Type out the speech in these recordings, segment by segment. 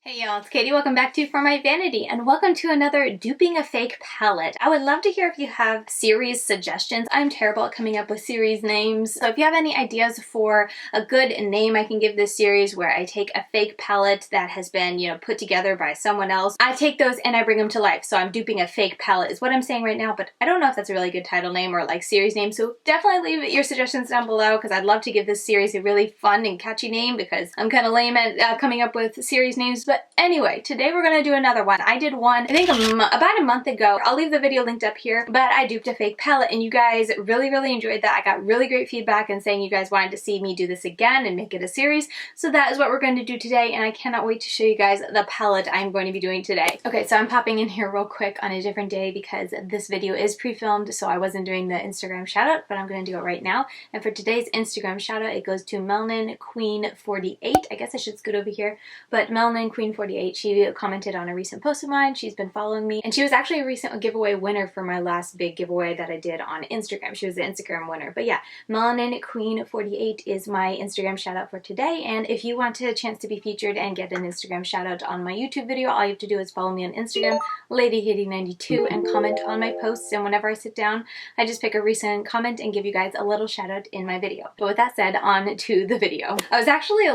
Hey y'all, it's Katie. Welcome back to For My Vanity and welcome to another Duping a Fake palette. I would love to hear if you have series suggestions. I'm terrible at coming up with series names. So if you have any ideas for a good name I can give this series where I take a fake palette that has been, put together by someone else, I take those and I bring them to life. So I'm duping a fake palette is what I'm saying right now, but I don't know if that's a really good title name or like series name. So definitely leave your suggestions down below because I'd love to give this series a really fun and catchy name because I'm kind of lame at coming up with series names. But anyway, today we're going to do another one. I did one, I think about a month ago. I'll leave the video linked up here, but I duped a fake palette and you guys really enjoyed that. I got really great feedback and saying you guys wanted to see me do this again and make it a series. So that is what we're going to do today and I cannot wait to show you guys the palette I'm going to be doing today. Okay, so I'm popping in here real quick on a different day because this video is pre-filmed, so I wasn't doing the Instagram shout out, but I'm going to do it right now. And for today's Instagram shout out, it goes to Melanin Queen 48. I guess I should scoot over here, but Melanin Queen 48. She commented on a recent post of mine. She's been following me and she was actually a recent giveaway winner for my last big giveaway that I did on Instagram. She was the Instagram winner. But yeah, Melanin Queen 48 is my Instagram shout out for today. And if you want a chance to be featured and get an Instagram shout out on my YouTube video, all you have to do is follow me on Instagram, LadyHaiti92, and comment on my posts. And whenever I sit down, I just pick a recent comment and give you guys a little shout out in my video. But with that said, on to the video. I was actually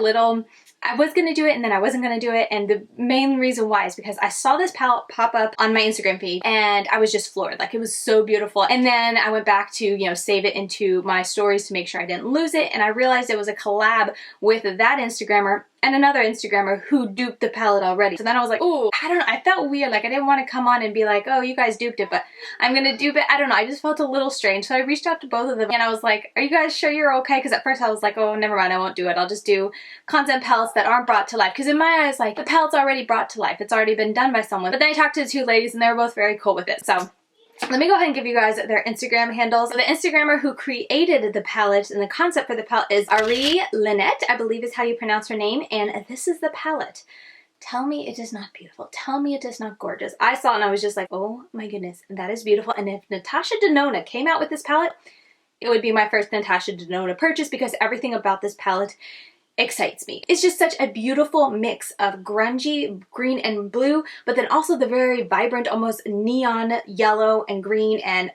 I was going to do it and then I wasn't going to do it, and the main reason why is because I saw this palette pop up on my Instagram feed and I was just floored. Like, it was so beautiful. And then I went back to, save it into my stories to make sure I didn't lose it, and I realized it was a collab with that Instagrammer and another Instagrammer who duped the palette already. So then I was like, oh, I don't know, I felt weird. Like, I didn't want to come on and be like, oh, you guys duped it, but I'm gonna dupe it. I don't know, I just felt a little strange. So I reached out to both of them and I was like, are you guys sure you're okay? Because at first I was like, oh, never mind, I won't do it. I'll just do concept palettes that aren't brought to life. Because in my eyes, like, the palette's already brought to life. It's already been done by someone. But then I talked to the two ladies and they were both very cool with it. So let me go ahead and give you guys their Instagram handles. So the Instagrammer who created the palette and the concept for the palette is Ari Lynette, I believe is how you pronounce her name, and this is the palette. Tell me it is not beautiful. Tell me it is not gorgeous. I saw it and I was just like, oh my goodness, that is beautiful. And if Natasha Denona came out with this palette, it would be my first Natasha Denona purchase because everything about this palette excites me. It's just such a beautiful mix of grungy green and blue, but then also the very vibrant, almost neon yellow and green and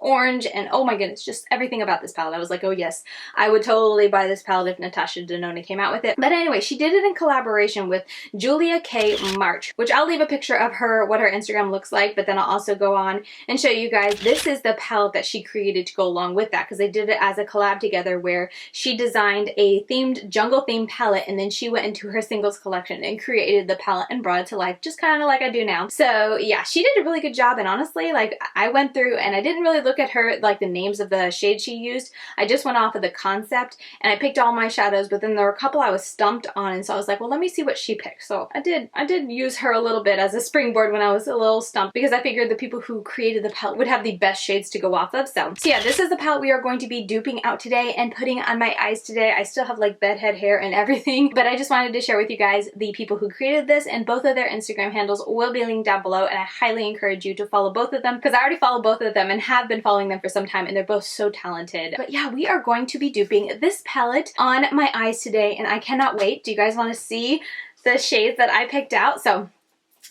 orange, and oh my goodness, just everything about this palette. I was like, oh yes, I would totally buy this palette if Natasha Denona came out with it. But anyway, she did it in collaboration with Julia K. March, which I'll leave a picture of her, what her Instagram looks like, but then I'll also go on and show you guys, this is the palette that she created to go along with that, because they did it as a collab together where she designed a jungle themed palette and then she went into her singles collection and created the palette and brought it to life, just kind of like I do now. So yeah, she did a really good job, and honestly, like, I went through and I didn't really look at her, like, the names of the shades she used. I just went off of the concept and I picked all my shadows, but then there were a couple I was stumped on, and so I was like, well, let me see what she picked. So I did use her a little bit as a springboard when I was a little stumped, because I figured the people who created the palette would have the best shades to go off of. So yeah, this is the palette we are going to be duping out today and putting on my eyes today. I still have like bedhead hair and everything, but I just wanted to share with you guys the people who created this, and both of their Instagram handles will be linked down below, and I highly encourage you to follow both of them because I already follow both of them and have been following them for some time, and they're both so talented. But yeah, we are going to be duping this palette on my eyes today and I cannot wait. Do you guys want to see the shades that I picked out? So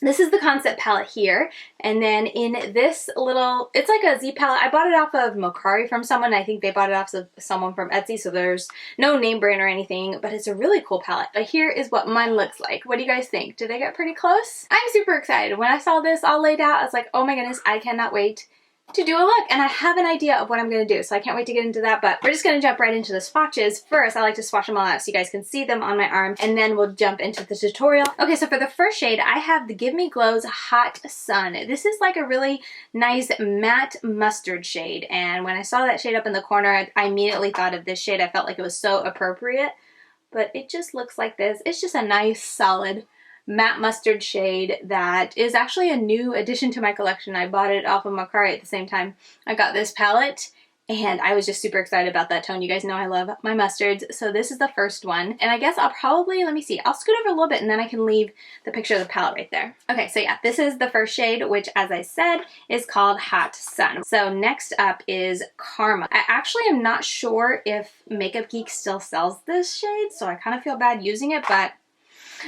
this is the concept palette here, and then in this little, it's like a Z palette. I bought it off of Menagerie from someone. I think they bought it off of someone from Etsy, so there's no name brand or anything, but it's a really cool palette. But here is what mine looks like. What do you guys think? Did I get pretty close? I'm super excited. When I saw this all laid out, I was like, oh my goodness, I cannot wait to do a look, and I have an idea of what I'm going to do, so I can't wait to get into that. But we're just going to jump right into the swatches. First, I like to swatch them all out so you guys can see them on my arm, and then we'll jump into the tutorial. Okay, so for the first shade, I have the Give Me Glow's Hot Sun. This is like a really nice matte mustard shade, and when I saw that shade up in the corner, I immediately thought of this shade. I felt like it was so appropriate, but it just looks like this. It's just a nice, solid matte mustard shade that is actually a new addition to my collection. I bought it off of Menagerie at the same time I got this palette, and I was just super excited about that tone. You guys know I love my mustards. So this is the first one, and I guess I'll probably, let me see, I'll scoot over a little bit and then I can leave the picture of the palette right there. Okay, so yeah, this is the first shade, which, as I said, is called Hot Sun. So next up is Karma. I actually am not sure if Makeup Geek still sells this shade, so I kind of feel bad using it, but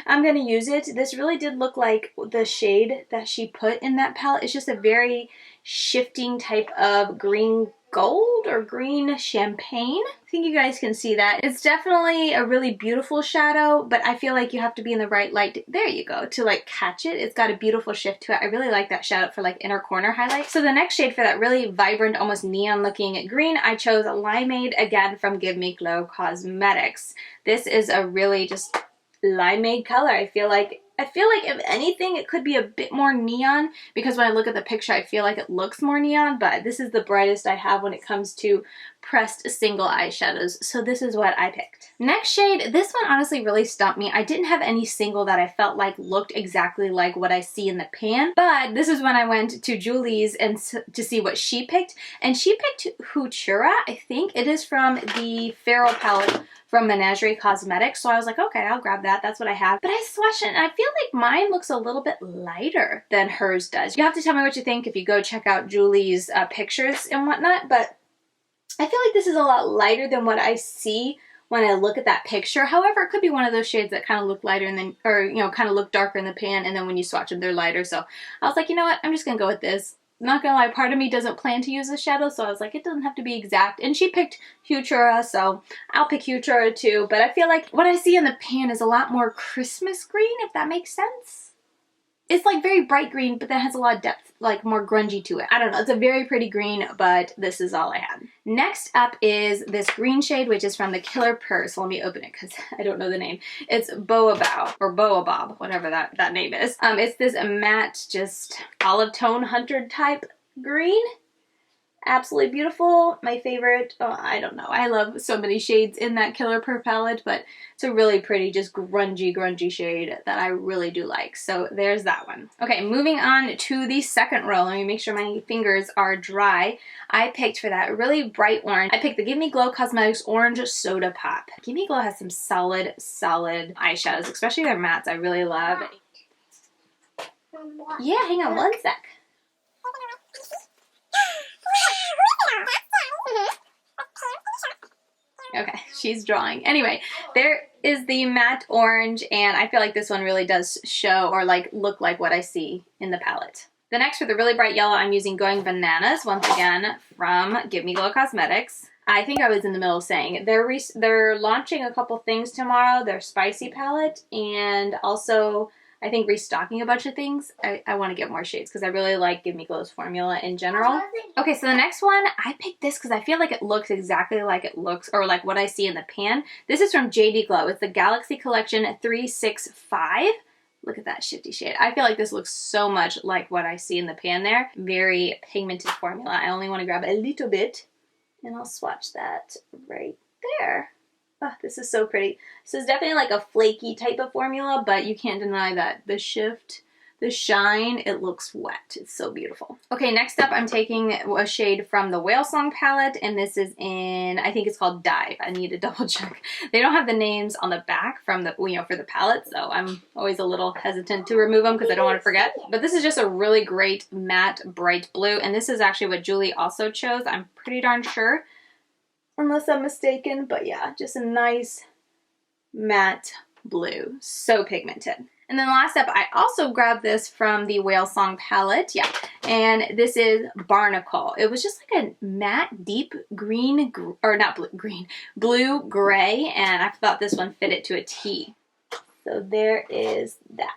I'm gonna use it. This really did look like the shade that she put in that palette. It's just a very shifting type of green gold or green champagne. I think you guys can see that. It's definitely a really beautiful shadow, but I feel like you have to be in the right light, there you go, to like catch it. It's got a beautiful shift to it. I really like that shadow for like inner corner highlight. So the next shade for that really vibrant, almost neon looking green, I chose Limeade, again from Give Me Glow Cosmetics. This is a really just limeade color. I feel like if anything it could be a bit more neon, because when I look at the picture I feel like it looks more neon, but this is the brightest I have when it comes to pressed single eyeshadows, so this is what I picked. Next shade, this one honestly really stumped me. I didn't have any single that I felt like looked exactly like what I see in the pan, but this is when I went to Julie's and to see what she picked, and she picked Huechera. I think it is from the Feral palette from Menagerie Cosmetics, so I was like, okay, I'll grab that. That's what I have. But I swatched it and I feel like mine looks a little bit lighter than hers does. You have to tell me what you think if you go check out Julie's pictures and whatnot, but I feel like this is a lot lighter than what I see when I look at that picture. However, it could be one of those shades that kind of look lighter and then, or you know, kind of look darker in the pan, and then when you swatch them, they're lighter. So I was like, you know what, I'm just gonna go with this. Not gonna lie, part of me doesn't plan to use this shadow, so I was like, it doesn't have to be exact. And she picked Huechera, so I'll pick Huechera too. But I feel like what I see in the pan is a lot more Christmas green, if that makes sense. It's like very bright green, but that has a lot of depth, like more grungy to it. I don't know, it's a very pretty green, but this is all I had. Next up is this green shade, which is from the Killer Purse. So let me open it because I don't know the name. It's Boabob, or Boabob, whatever that name is. It's this matte, just olive tone hunter type green. Absolutely beautiful. My favorite, oh, I don't know. I love so many shades in that Killer Purse palette, but it's a really pretty, just grungy shade that I really do like. So there's that one. Okay, moving on to the second row. Let me make sure my fingers are dry. I picked for that really bright orange. I picked the Give Me Glow Cosmetics Orange Soda Pop. Give Me Glow has some solid eyeshadows, especially their mattes I really love. Yeah, hang on one sec. Okay, she's drawing. Anyway, there is the matte orange, and I feel like this one really does show or like look like what I see in the palette. The next, for the really bright yellow, I'm using Going Bananas, once again, from Give Me Glow Cosmetics. I think I was in the middle of saying they're launching a couple things tomorrow, their spicy palette, and also I think restocking a bunch of things. I want to get more shades because I really like Give Me Glow's formula in general. Okay, so the next one, I picked this because I feel like it looks exactly like it looks, or like what I see in the pan. This is from JD Glow. It's the Galaxy Collection 365. Look at that shifty shade. I feel like this looks so much like what I see in the pan there. Very pigmented formula. I only want to grab a little bit, and I'll swatch that right there. Oh, this is so pretty. This is definitely like a flaky type of formula, but you can't deny that the shift, the shine, it looks wet. It's so beautiful. Okay, next up I'm taking a shade from the Whale Song palette, and this is in, I think it's called Dive. I need to double check. They don't have the names on the back from the, you know, for the palette, so I'm always a little hesitant to remove them because I don't want to forget. But this is just a really great matte bright blue, and this is actually what Julie also chose. I'm pretty darn sure, unless I'm mistaken, but yeah, just a nice matte blue, so pigmented. And then last up, I also grabbed this from the Whale Song palette, yeah, and this is Barnacle. It was just like a matte, deep green, or not blue, green, blue gray, and I thought this one fit it to a T. So there is that.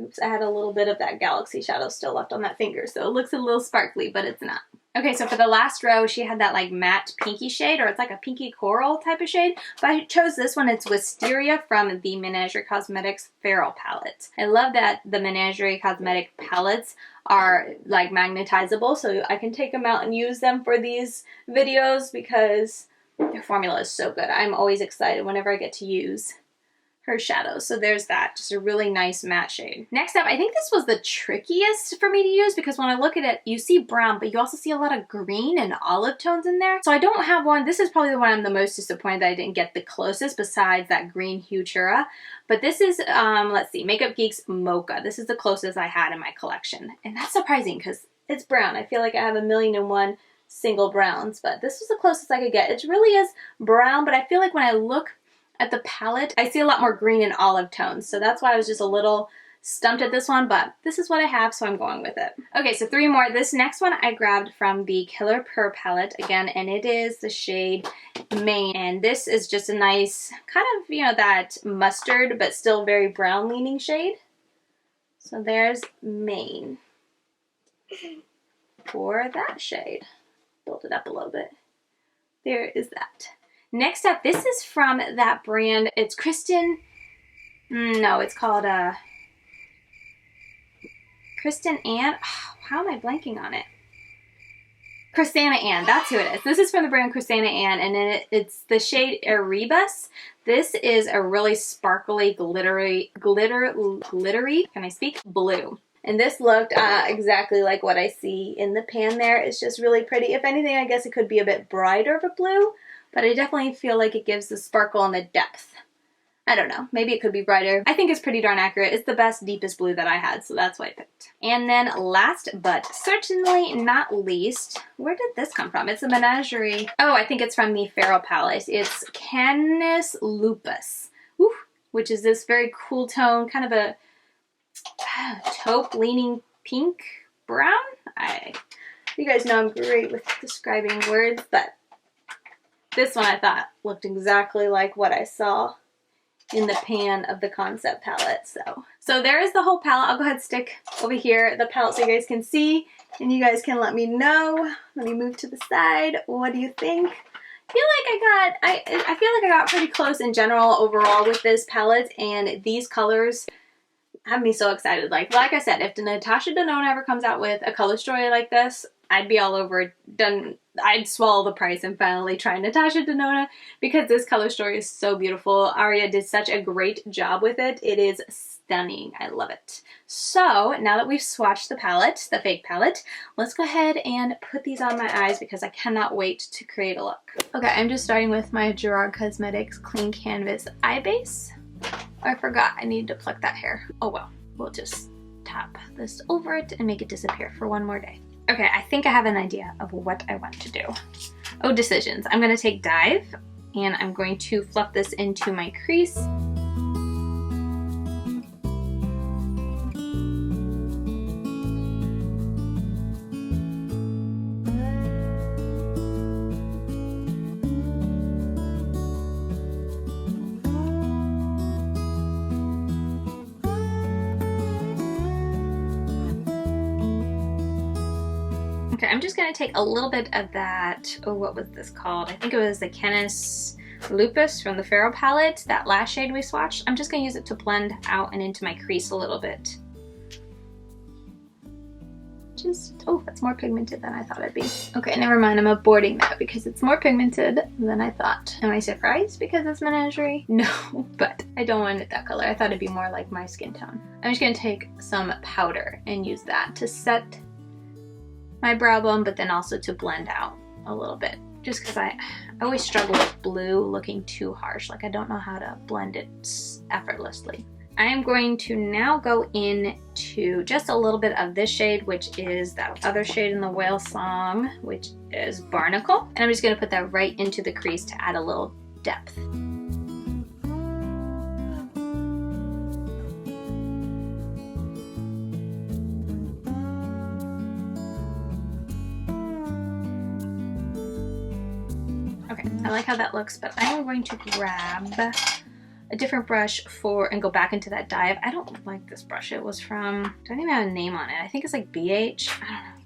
Oops, I had a little bit of that Galaxy shadow still left on that finger, so it looks a little sparkly, but it's not. Okay, so for the last row, she had that like matte pinky shade, or it's like a pinky coral type of shade, but I chose this one. It's Wisteria from the Menagerie Cosmetics Feral palette. I love that the Menagerie Cosmetic palettes are like magnetizable, so I can take them out and use them for these videos because their formula is so good. I'm always excited whenever I get to use her shadows. So there's that, just a really nice matte shade. Next up, I think this was the trickiest for me to use because when I look at it, you see brown, but you also see a lot of green and olive tones in there. So I don't have one. This is probably the one I'm the most disappointed that I didn't get the closest besides that green Huechera. But this is, let's see, Makeup Geek's Mocha. This is the closest I had in my collection. And that's surprising because it's brown. I feel like I have 1,000,001 single browns, but this was the closest I could get. It really is brown, but I feel like when I look at the palette, I see a lot more green and olive tones. So that's why I was just a little stumped at this one, but this is what I have, so I'm going with it. Okay, so 3 more. This next one I grabbed from the Killer Purr palette again, and it is the shade Maine. And this is just a nice kind of, you know, that mustard, but still very brown leaning shade. So there's Maine for that shade. Build it up a little bit. There is that. Next up, this is from that brand. It's it's called Kristen Ann. Oh, how am I blanking on it? Chrisana Ann, that's who it is. This is from the brand Chrisana Ann, and then it's the shade Erebus. This is a really sparkly, glittery, can I speak? Blue. And this looked exactly like what I see in the pan there. It's just really pretty. If anything, I guess it could be a bit brighter of a blue, but I definitely feel like it gives the sparkle and the depth. I don't know, maybe it could be brighter. I think it's pretty darn accurate. It's the best, deepest blue that I had, so that's what I picked. And then last but certainly not least, where did this come from? It's a Menagerie. Oh, I think it's from the Feral palette. It's Canis Lupus, which is this very cool tone, kind of a taupe leaning pink brown. You guys know I'm great with describing words, but this one I thought looked exactly like what I saw in the pan of the concept palette. So there is the whole palette. I'll go ahead and stick over here the palette so you guys can see, and you guys can let me know. Let me move to the side. What do you think? I feel like I got pretty close in general overall with this palette, and these colors have me so excited. Like I said, if Natasha Denona ever comes out with a color story like this, I'd be all over done. I'd swallow the price and finally try Natasha Denona, because this color story is so beautiful. Aria did such a great job with it. It is stunning. I love it. So now that we've swatched the palette, the fake palette, let's go ahead and put these on my eyes because I cannot wait to create a look. Okay, I'm just starting with my Gerard Cosmetics Clean Canvas Eye Base. I forgot I need to pluck that hair. Oh well, we'll just tap this over it and make it disappear for one more day. Okay, I think I have an idea of what I want to do. Oh, decisions. I'm going to take Dive, and I'm going to fluff this into my crease. Okay, I'm just going to take a little bit of that, oh, what was this called? I think it was the Canis Lupus from the Feral palette, that last shade we swatched. I'm just going to use it to blend out and into my crease a little bit. Oh, that's more pigmented than I thought it'd be. Okay, never mind, I'm aborting that because it's more pigmented than I thought. Am I surprised because it's Menagerie? No, but I don't want it that color. I thought it'd be more like my skin tone. I'm just going to take some powder and use that to set my brow bone, but then also to blend out a little bit. Just because I always struggle with blue looking too harsh. Like I don't know how to blend it effortlessly. I am going to now go into just a little bit of this shade, which is that other shade in the Whale Song, which is Barnacle. And I'm just going to put that right into the crease to add a little depth. Okay, I like how that looks, but I'm going to grab a different brush and go back into that Dive. I don't like this brush. It was from, don't even have a name on it. I think it's like BH. I don't know.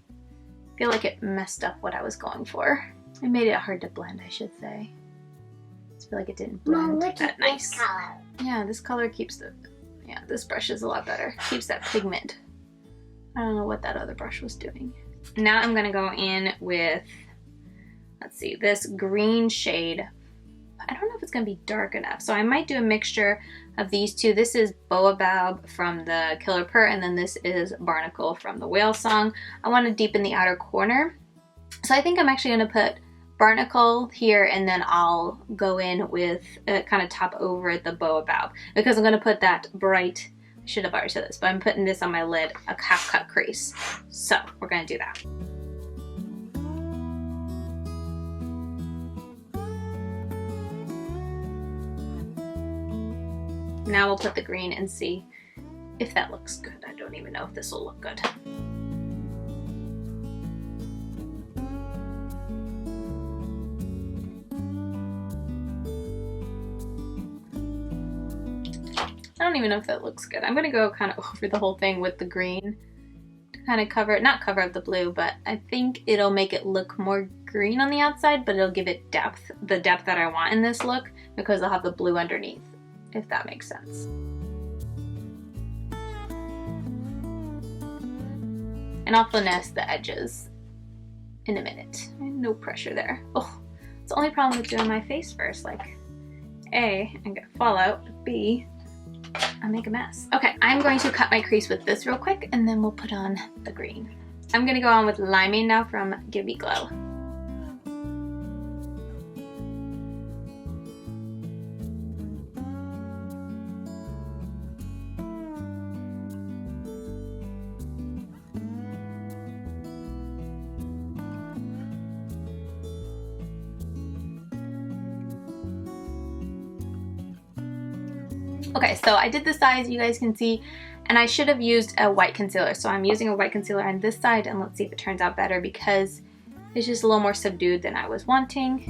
I feel like it messed up what I was going for. It made it hard to blend, I should say. I just feel like it didn't blend that nice. This color. Yeah, this color keeps this brush is a lot better. Keeps that pigment. I don't know what that other brush was doing. Now I'm gonna go in with, let's see, this green shade. I don't know if it's going to be dark enough, so I might do a mixture of these two. This is Boabob from the Killer Purr, and then this is Barnacle from the Whale Song. I want to deepen the outer corner, so I think I'm actually going to put Barnacle here, and then I'll go in with kind of top over the Boabob, because I'm going to put that bright, I should have already said this, but I'm putting this on my lid, a half cut crease. So we're going to do that. Now we'll put the green and see if that looks good. I don't even know if this will look good. I don't even know if that looks good. I'm gonna go kind of over the whole thing with the green to kind of cover, not cover up the blue, but I think it'll make it look more green on the outside, but it'll give it depth, the depth that I want in this look, because I'll have the blue underneath, if that makes sense. And I'll finesse the edges in a minute. No pressure there. Oh, it's the only problem with doing my face first. Like, A, I get fallout. B, I make a mess. Okay, I'm going to cut my crease with this real quick, and then we'll put on the green. I'm gonna go on with Limeade now from Give Me Glow. Okay, so I did the sides, you guys can see, and I should have used a white concealer. So I'm using a white concealer on this side, and let's see if it turns out better because it's just a little more subdued than I was wanting.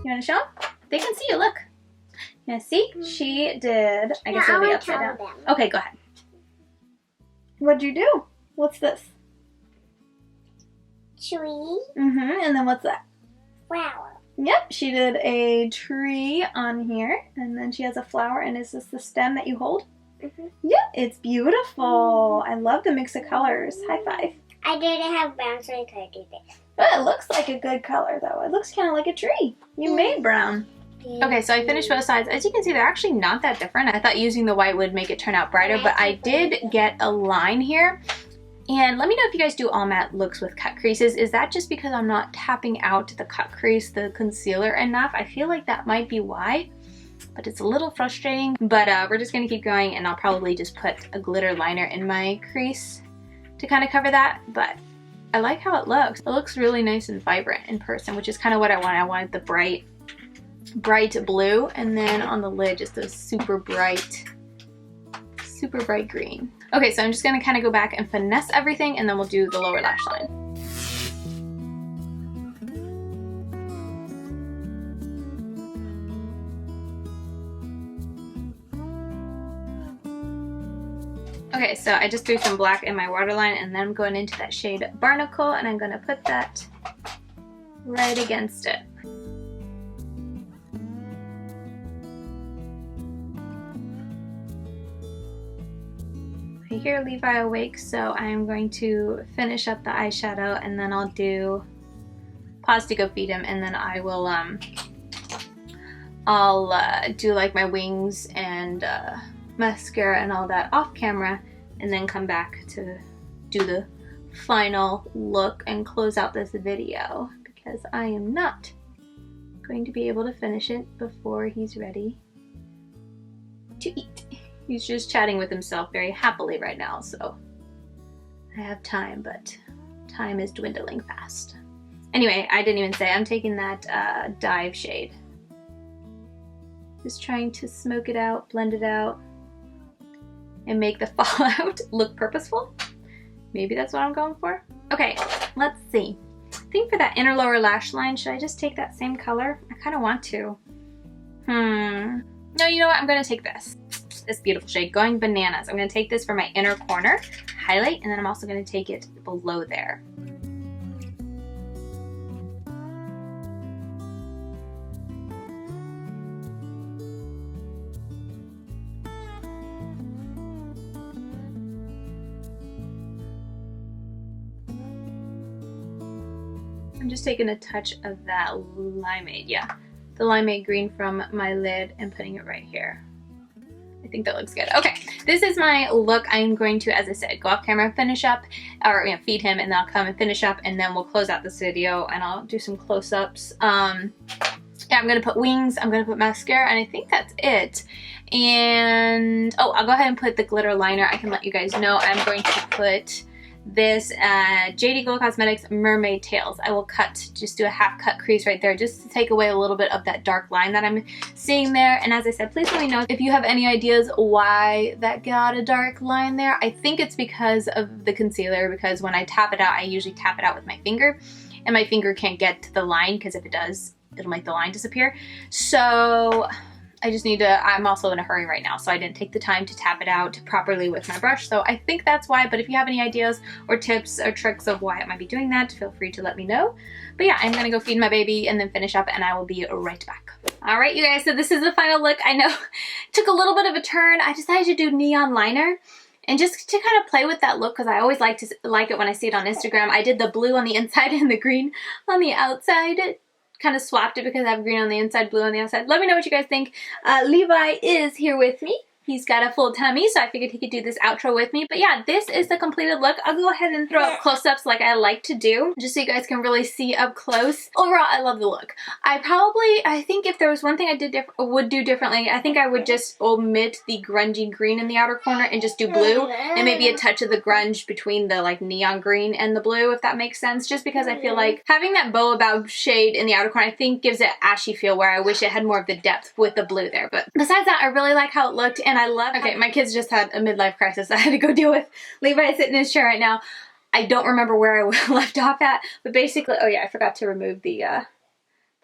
You wanna show them? They can see you, look. You wanna see? She did, I guess it'll be upside down. Okay, go ahead. What'd you do? What's this? Tree. And then what's that? Flower. Yep, she did a tree on here, and then she has a flower, and is this the stem that you hold? Yep, it's beautiful. I love the mix of colors. High five. I didn't have brown, so I couldn't do this. But it looks like a good color, though. It looks kind of like a tree. You made brown. Okay, so I finished both sides. As you can see, they're actually not that different. I thought using the white would make it turn out brighter, but I did get a line here. And let me know if you guys do all matte looks with cut creases. Is that just because I'm not tapping out the cut crease, the concealer enough? I feel like that might be why, but it's a little frustrating. But we're just gonna keep going, and I'll probably just put a glitter liner in my crease to kind of cover that. But I like how it looks. It looks really nice and vibrant in person, which is kind of what I wanted. I wanted the bright blue, and then on the lid just a super bright green. Okay, so I'm just gonna kind of go back and finesse everything, and then we'll do the lower lash line. Okay, so I just threw some black in my waterline, and then I'm going into that shade Barnacle, and I'm gonna put that right against it. I hear Levi awake, so I'm going to finish up the eyeshadow, and then I'll do pause to go feed him, and then I will I'll do like my wings and mascara and all that off camera, and then come back to do the final look and close out this video, because I am not going to be able to finish it before he's ready to eat. He's just chatting with himself very happily right now, so I have time, but time is dwindling fast. Anyway, I didn't even say I'm taking that Dive shade. Just trying to smoke it out, blend it out, and make the fallout look purposeful. Maybe that's what I'm going for. Okay, let's see. I think for that inner lower lash line, should I just take that same color? I kind of want to. No, you know what? I'm going to take this beautiful shade, Going Bananas. I'm going to take this for my inner corner, highlight, and then I'm also going to take it below there. I'm just taking a touch of that Limeade, yeah, the Limeade green from my lid and putting it right here. I think that looks good. Okay, this is my look. I'm going to, as I said, go off camera, finish up, or feed him, and then I'll come and finish up, and then we'll close out this video, and I'll do some close-ups. Yeah, I'm gonna put wings, I'm gonna put mascara, and I think that's it. And oh, I'll go ahead and put the glitter liner. I can let you guys know I'm going to put this JD Glow Cosmetics Mermaid Tails. I will just do a half cut crease right there just to take away a little bit of that dark line that I'm seeing there. And as I said, please let me know if you have any ideas why that got a dark line there. I think it's because of the concealer, because when I tap it out, I usually tap it out with my finger, and my finger can't get to the line, because if it does, it'll make the line disappear. So I just need to, I'm also in a hurry right now, so I didn't take the time to tap it out properly with my brush. So I think that's why, but if you have any ideas or tips or tricks of why it might be doing that, feel free to let me know. But yeah, I'm gonna go feed my baby and then finish up, and I will be right back. All right, you guys, so this is the final look. I know it took a little bit of a turn. I decided to do neon liner. And just to kind of play with that look, because I always like it when I see it on Instagram. I did the blue on the inside and the green on the outside. Kind of swapped it because I have green on the inside, blue on the outside. Let me know what you guys think. Levi is here with me. He's got a full tummy, so I figured he could do this outro with me. But yeah, this is the completed look. I'll go ahead and throw up close-ups like I like to do, just so you guys can really see up close. Overall, I love the look. I think if there was one thing I would do differently, I think I would just omit the grungy green in the outer corner and just do blue, and maybe a touch of the grunge between the like neon green and the blue, if that makes sense. Just because I feel like having that Boabob shade in the outer corner, I think gives it an ashy feel, where I wish it had more of the depth with the blue there. But besides that, I really like how it looked, and I love. Okay, my kids just had a midlife crisis I had to go deal with. Levi's sitting in his chair right now. I don't remember where I left off at, but basically, oh yeah, I forgot to remove the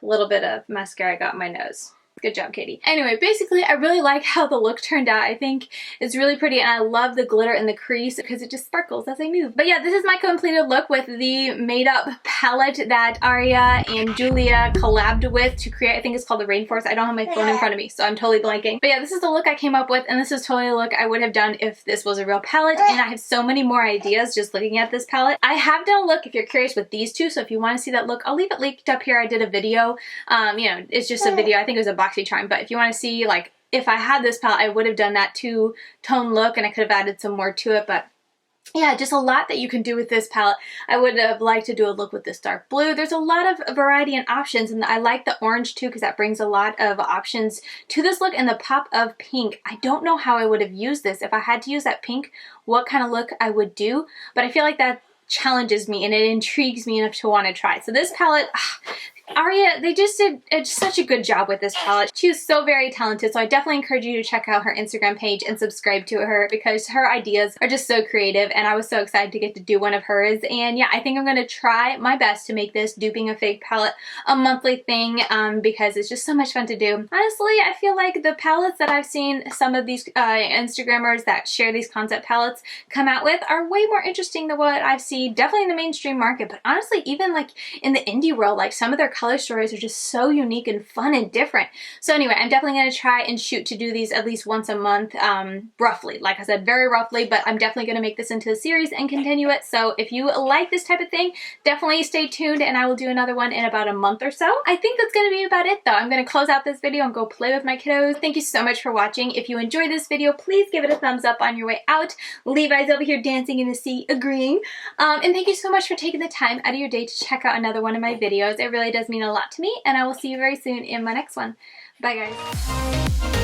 little bit of mascara I got in my nose. Good job, Katie. Anyway, basically, I really like how the look turned out. I think it's really pretty, and I love the glitter in the crease because it just sparkles as I move. But yeah, this is my completed look with the made-up palette that Aria and Julia collabed with to create. I think it's called the Rainforest. I don't have my phone in front of me, so I'm totally blanking. But yeah, this is the look I came up with, and this is totally a look I would have done if this was a real palette, and I have so many more ideas just looking at this palette. I have done a look, if you're curious, with these two, so if you want to see that look, I'll leave it linked up here. I did a video. You know, it's just a video. I think it was a boxy charm, but if you want to see, like, if I had this palette, I would have done that two-tone look, and I could have added some more to it. But yeah, just a lot that you can do with this palette. I would have liked to do a look with this dark blue. There's a lot of variety and options, and I like the orange too, because that brings a lot of options to this look. And the pop of pink, I don't know how I would have used this. If I had to use that pink, what kind of look I would do, but I feel like that challenges me and it intrigues me enough to want to try. So this palette, Aria, they just did such a good job with this palette. She is so very talented, so I definitely encourage you to check out her Instagram page and subscribe to her, because her ideas are just so creative, and I was so excited to get to do one of hers. And yeah, I think I'm going to try my best to make this duping a fake palette a monthly thing, because it's just so much fun to do. Honestly, I feel like the palettes that I've seen some of these Instagrammers that share these concept palettes come out with are way more interesting than what I've seen, definitely in the mainstream market, but honestly, even like in the indie world, like some of their color stories are just so unique and fun and different. So anyway, I'm definitely going to try and shoot to do these at least once a month, roughly. Like I said, very roughly, but I'm definitely going to make this into a series and continue it. So if you like this type of thing, definitely stay tuned, and I will do another one in about a month or so. I think that's going to be about it though. I'm going to close out this video and go play with my kiddos. Thank you so much for watching. If you enjoyed this video, please give it a thumbs up on your way out. Levi's over here dancing in the sea, agreeing. And thank you so much for taking the time out of your day to check out another one of my videos. It really does mean a lot to me, and I will see you very soon in my next one. Bye guys.